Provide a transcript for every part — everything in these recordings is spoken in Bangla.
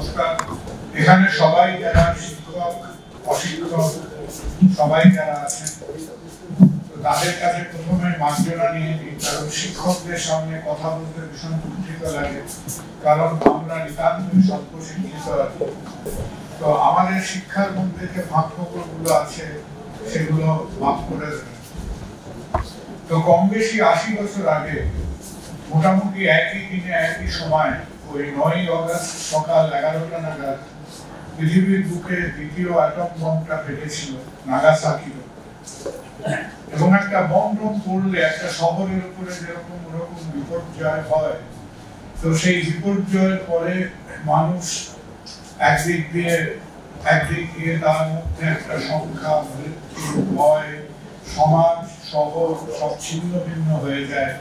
নমস্কার। এখানে সবাই যারা শিক্ষক অশিক্ষক সবাই যারা আছেন তাদের কাছে প্রথমে মার্জনা নিয়ে নিই, কারণ শিক্ষকদের সামনে কথা বলতে ভীষণ দুঃখিত লাগে, কারণ আমরা নিতান্তই স্বল্প শিক্ষিত আছি। তো আমাদের শিক্ষার মধ্যে যে পাঠ্যক্রমগুলো আছে সেগুলো মাফ করে দেবেন। তো কম বেশি 80 বছর আগে মোটামুটি একই দিনে একই সময় ওই 9ই অগস্ট সকাল 11টা নাগাদ পৃথিবীর বুকে দ্বিতীয় অ্যাটম বমটা ফেটেছিল নাগাসাকিতে। এবং একটা বম পড়লে একটা শহরের উপরে যেরকম ওরকম বিপর্যয় হয়, তো সেই বিপর্যয়ের পরে মানুষ একদিক দিয়ে তার মধ্যে একটা সংখ্যা, মৃত্যু, ভয়, সমাজ, শহর সব ছিন্ন ভিন্ন হয়ে যায়।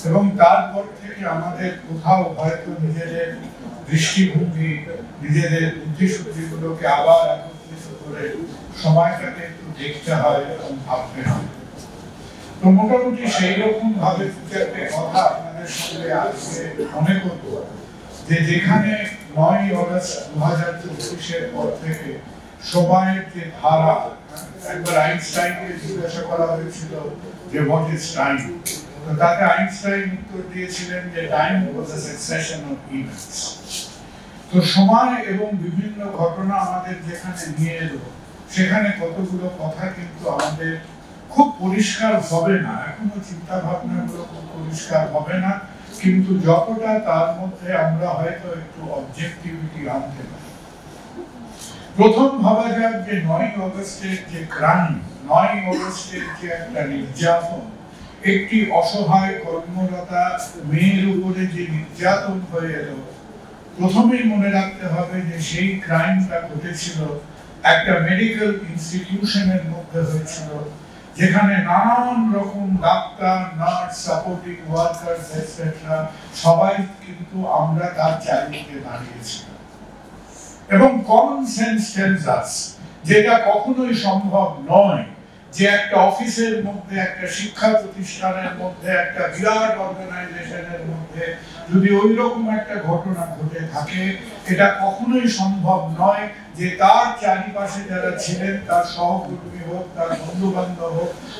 এবং তারপর থেকে আমাদের কোথাও হয়তো নিজেদের দৃষ্টিভঙ্গি, নিজেদের বুদ্ধিশুদ্ধিগুলোকে আবার একত্রিত করে সময়টাকে একটু দেখতে হয় এবং ভাবতে হয়। তো মোটামুটি সেই রকম ভাবে একটা কথা আপনাদের সঙ্গে আজকে মনে করবো যে যেখানে 9ই অগস্ট 2024 পর থেকে সময়ের যে ধারা, একবার আইনস্টাইনকে জিজ্ঞাসা করা হয়েছিল যে হোয়াট ইজ টাইম, তো তাকে আইনস্টাইন উত্তর দিয়েছিলেন যে time was a succession of events. তো সময় এবং বিভিন্ন ঘটনা আমাদের যেখানে নিয়ে এলো সেখানে কতগুলো কথা কিন্তু আমাদের খুব পরিষ্কার হবে না, এখনো চিন্তা ভাবনাগুলো খুব পরিষ্কার হবে না, কিন্তু যতটা তার মধ্যে আমরা হয়তো একটু অবজেক্টিভিটি আনতে পারি। প্রথম ভাবা যাক যে 9ই অগস্টের যে ক্রাইম, 9ই অগস্টের যে একটা নির্যাতন, একটি অসহায় কর্মরতা মেয়ের উপরে যে নির্যাতন হয়ে এলো, প্রথমেই মনে রাখতে হবে যে সেই ক্রাইমটা ঘটেছিল একটা মেডিকেল ইনস্টিটিউশনের মধ্যে হয়েছিল, যেখানে নানান রকম doctor, nurse, supporting workers etcetera সবাই কিন্তু আমরা তার চারিদিকে দাঁড়িয়েছিলাম। এবং কমন সেন্স টেলস আস যেটা কখনোই সম্ভব নয় যে একটা অফিসের মধ্যে, একটা শিক্ষা প্রতিষ্ঠানের মধ্যে, একটা বিরাট অর্গানাইজেশনের মধ্যে যদি ওই রকম একটা ঘটনা ঘটে থাকে, এটা কখনোই সম্ভব নয় যে তার চারিপাশে যারা ছিলেন, তার সহকর্মী হোক, তার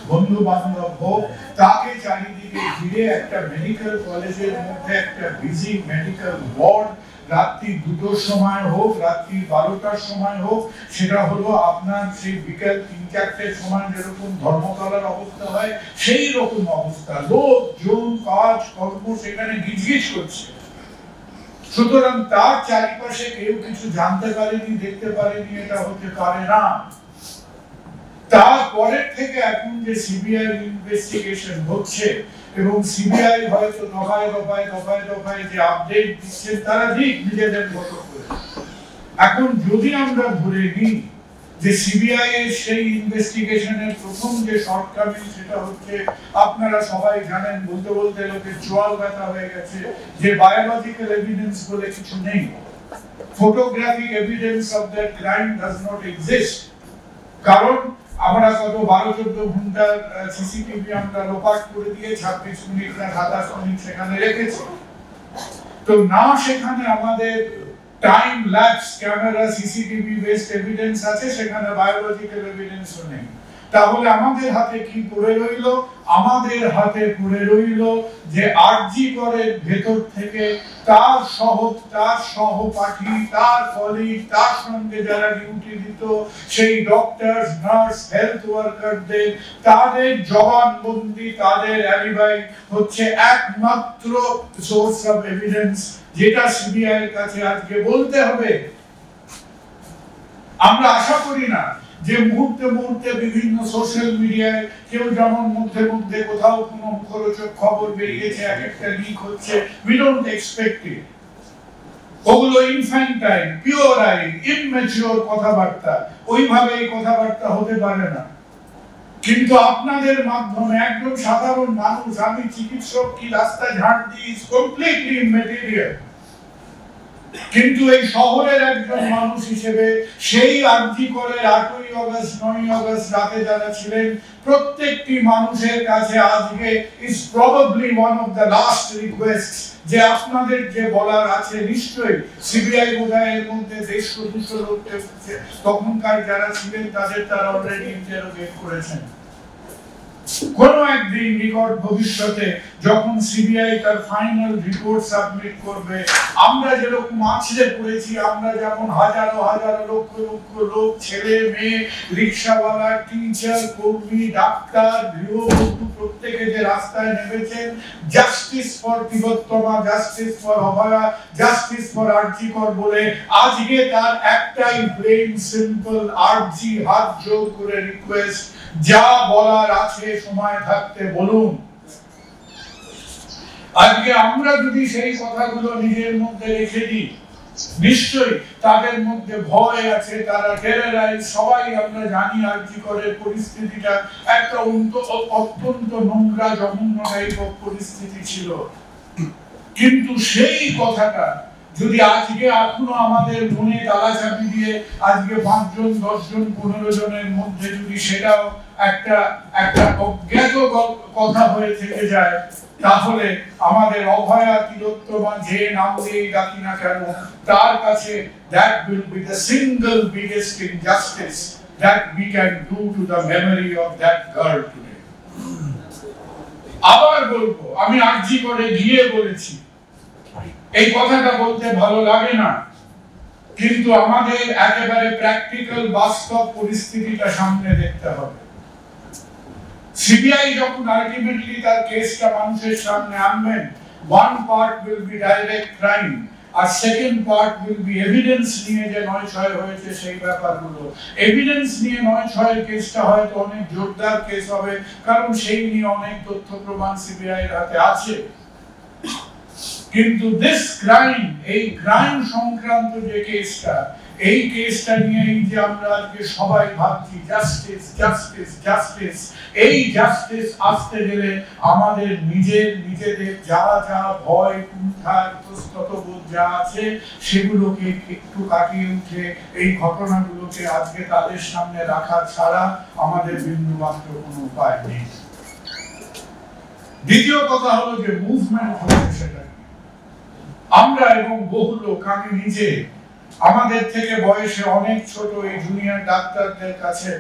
বন্ধু বান্ধব হোক, তাকে চারিদিকে ঘিরে একটা মেডিকেল কলেজের মধ্যে একটা বিজি মেডিকেল ওয়ার্ড রাত্রি 2টোর সময় হোক, রাত্রি 12টার সময় হোক, সেটা হলো আপনার সেই বিকেল 3-4টের সময় যেরকম ধর্মতলার অবস্থা হয় সেই রকম অবস্থা, লোকজন কাজ কর্ম সেখানে গিজগিজ করছে। সুতরাং তার চারিপাশে কেউ কিছু জানতে পারেনি, দেখতে পারেনি, এটা হতে পারে না। তারপরের থেকে এখন যে সিবিআই ইনভেস্টিগেশন হচ্ছে এবং সিবিআই হয়তো দফায় দফায় যে আপডেট দিচ্ছে তারা ঠিক নিজেদের মতো করে। এখন যদি আমরা ধরে নিই যে সিবিআই এর সেই ইনভেস্টিগেশনের প্রথম যে শর্টকামিং, সেটা হচ্ছে আপনারা সবাই জানেন, বলতে বলতে লোকের চোয়াল ব্যথা হয়ে গেছে, যে বায়োলজিক্যাল এভিডেন্স বলে কিছু নেই, photographic evidence of that crime does not exist. কারণ আমরা কত 12-14 ঘন্টার সিসিটিভি আমরা লোপাট করে দিয়ে 26 মিনিট না 27 মিনিট সেখানে রেখেছি। তো না সেখানে আমাদের time lapse camera CCTV based evidence আছে, সেখানে বায়োলজিক্যাল এভিডেন্সও নেই। তাহলে আমাদের হাতে কি পড়ে রইল? আমাদের হাতে পড়ে রইল যে আরজি করের ভেতর থেকে তার সহপাঠী, তার কলিগ, তার সঙ্গে যারা ডিউটি দিত, সেই ডক্টর, নার্স, হেলথ ওয়ার্কারদের তাদের জবানবন্দি, তাদের অ্যালিবাই হচ্ছে একমাত্র সোর্স অফ এভিডেন্স, যেটা সিবিআই এর কাছে আজকে বলতে হবে। আমরা আশা করি না যে মুহূর্তে বিভিন্ন সোশ্যাল মিডিয়ায় কেউ যেমন মধ্যে কোথাও কোনো মুখরোচক খবর বেরিয়েছে, এক একটা লিক হচ্ছে, we don't expect it। ওগুলো ইনফ্যান্টাইল, পিওরাইল, ইমম্যাচিওর কথাবার্তা, ওইভাবে এই কথাবার্তা হতে পারে না। কিন্তু আপনাদের মাধ্যমে একদম সাধারণ মানুষ, আমি চিকিৎসক কি রাস্তা ঝাড় দিই, কমপ্লিটলি ইম্যাটেরিয়াল। কিন্তু এই শহরের একজন মানুষ হিসেবে সেই আর্থিকরের 8ই আগস্ট 9ই আগস্ট রাতে যারা ছিলেন প্রত্যেকটি মানুষের কাছে আজকে is probably one of the last request যে আপনাদের যে বলার আছে নিশ্চয়ই সিবিআই বোধহয় মধ্যে 150-200 লোককে তখনকার যারা ছিলেন তাদের তারা অলরেডি ইন্টারোগেট করেছেন। কোন একদিন নিকট ভবিষ্যতে যখন সিবিআই তার ফাইনাল রিপোর্ট সাবমিট করবে আমরা যেরকম আছড়ে পড়েছি, আমরা যেমন হাজারো হাজারো লক্ষ লক্ষ লোক ছেলে মেয়ে রিকশাওয়ালা টিচার কর্মী ডাক্তার গৃহবধূ প্রত্যেকে যে রাস্তায় নেমেছেন justice for Tilottama, justice for Abhaya, justice for RG Kar বলে, আজকে তার একটাই প্লেন সিম্পল আরজি হাত জোড় করে রিকোয়েস্ট, যা বলার আছে সময় থাকতে বলুন। আজকে আমরা যদি সেই কথাগুলো নিজের মধ্যে রেখে দিই নিশ্চয়ই তাদের মধ্যে ভয় আছে, তারা টেররাইজ, সবাই আমরা জানি আরজিকরের পরিস্থিতিটা একটা অত্যন্ত নোংরা জঘন্য টাইপের পরিস্থিতি ছিল। কিন্তু সেই কথাটা যদি আজকে এখনো আমাদের মনে তালা চাবি দিয়ে আজকে 5 জন 10 জন 15 জনের মধ্যে যদি সেটাও একটা অজ্ঞাত কথা হয়ে থেকে যায়, তাহলে আমাদের অভয়া তিলোত্তমা যে নাম দিয়েই ডাকি না কেন তার কাছে that will be the single biggest injustice that we can do to the memory of that girl today. আবার বলবো, আমি আরজি করে গিয়ে বলেছি, এই কথাটা বলতে ভালো লাগে না, কিন্তু আমাদের একেবারে প্র্যাকটিক্যাল বাস্তব পরিস্থিতিটা সামনে দেখতে হবে। সিবিআই যখন আলটিমেটলি তার কেসটা মানুষের সামনে আনবেন, one part will be direct crime R second part will be evidence নিয়ে যে 9/6 হয়েছে সেই ব্যাপারগুলো। এভিডেন্স নিয়ে 9/6 এর কেসটা হয়তো অনেক জোরদার কেস হবে, কারণ সেই নিয়ে অনেক তথ্য প্রমাণ সিবিআই এর হাতে আছে। কিন্তু দিস ক্রাইম, এই ক্রাইম সংক্রান্ত যে কেসটা, এই কেসটা নিয়েই যে আমরা আজকে সবাই ভাবছি জাস্টিস জাস্টিস জাস্টিস, এই জাস্টিস আসতে গেলে আমাদের নিজেদের যা যা ভয় কুণ্ঠা ইতস্ততবোধ যা আছে সেগুলোকে একটু কাটিয়ে উঠে এই ঘটনাগুলোকে আজকে তাদের সামনে রাখা ছাড়া আমাদের বিন্দুমাত্র কোনো উপায় নেই। দ্বিতীয় কথা হলো যে মুভমেন্ট হচ্ছে সেটা আমরা এবং বহু লোক, আমি নিজে আমাদের থেকে বয়সে অনেক ছোট এই জুনিয়র ডাক্তারদের কাছে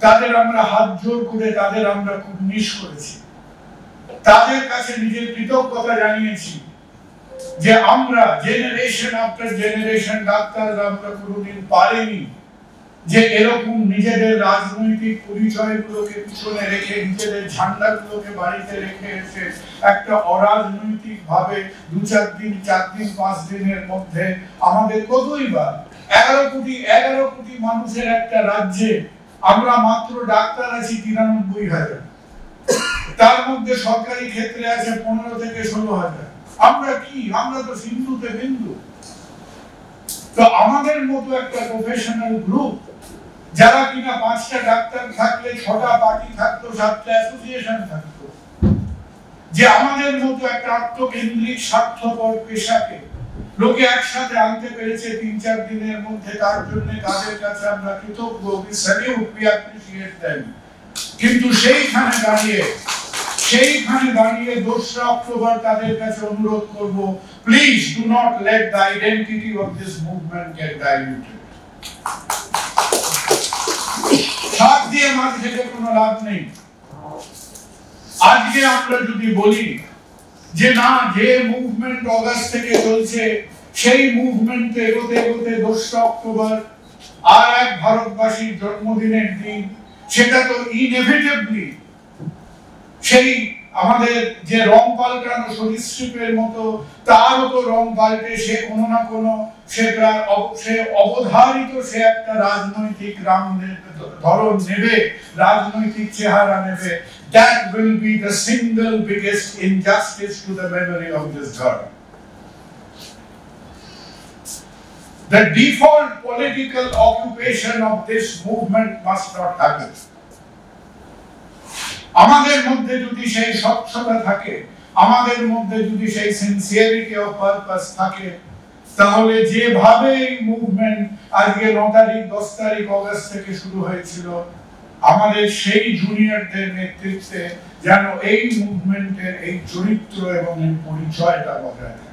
তাদের আমরা হাত জোর করে তাদের আমরা খুব মিস করেছি, তাদের কাছে নিজের কৃতজ্ঞতা জানিয়েছি যে আমরা জেনারেশন আফটার জেনারেশন ডাক্তাররা আমরা কোনোদিন পারিনি যে এরকম নিজেদের রাজনৈতিক পরিচয়গুলোকে পিছনে রেখে নিজেদের ঝান্ডাগুলোকে বাড়িতে রেখে এসে একটা অরাজনৈতিক ভাবে 2-4 দিন 4 দিন 5 দিনের মধ্যে আমাদের কতই বা 11 কোটি মানুষের একটা রাজ্যে আমরা মাত্র ডাক্তার আছি 93,000, তার মধ্যে সরকারি ক্ষেত্রে আছে 15 থেকে 16,000। আমরা কি, আমরা তো সিন্ধুতে বিন্দু। তো আমাদের মতো একটা প্রফেশনাল গ্রুপ যারা কিনা 5টা ডাক্তার থাকলে 6টা পার্টি থাকতো, 7টা অ্যাসোসিয়েশন থাকতো, যে আমাদের মতো একটা আত্মকেন্দ্রিক স্বার্থপর পেশাকে লোকে একসাথে আনতে পেরেছে 3-4 দিনের মধ্যে, তার জন্য তাদের কাছে আমরা কৃতজ্ঞ, we salute, we appreciate them। কিন্তু সেইখানে দাঁড়িয়ে 2রা অক্টোবর তাদের কাছে অনুরোধ করব, please do not let the identity of this movement get diluted. সাত দিয়ে মাঝ থেকে কোনো লাভ নেই। আজকে আমরা যদি বলি যে না, যে মুভমেন্ট অগাস্ট থেকে চলছে সেই মুভমেন্টে এগোতে এগোতে 2রা অক্টোবর আর এক ভারতবাসীর জন্মদিনের দিন, সেটা তো ইনএভিটেবলি সেই আমাদের যে রং পাল্টানো সরীসৃপের মতো তারও তো রং পাল্টে সে কোনো না কোনো সে অবধারিত সে একটা রাজনৈতিক ধরন নেবে, রাজনৈতিক চেহারা নেবে। That will be the single biggest injustice to the memory of this girl. The default political occupation of this movement must not happen. আমাদের মধ্যে যদি সেই স্বচ্ছতা থাকে, আমাদের মধ্যে যদি সেই সিনসিয়ারিটি অফ পারপাস থাকে, তাহলে যেভাবে এই মুভমেন্ট আজকে 9 তারিখ 10 তারিখ অগস্ট থেকে শুরু হয়েছিল, আমাদের সেই জুনিয়রদের নেতৃত্বে যেন এই মুভমেন্টের এই চরিত্র এবং এই পরিচয়টা বজায় থাকে।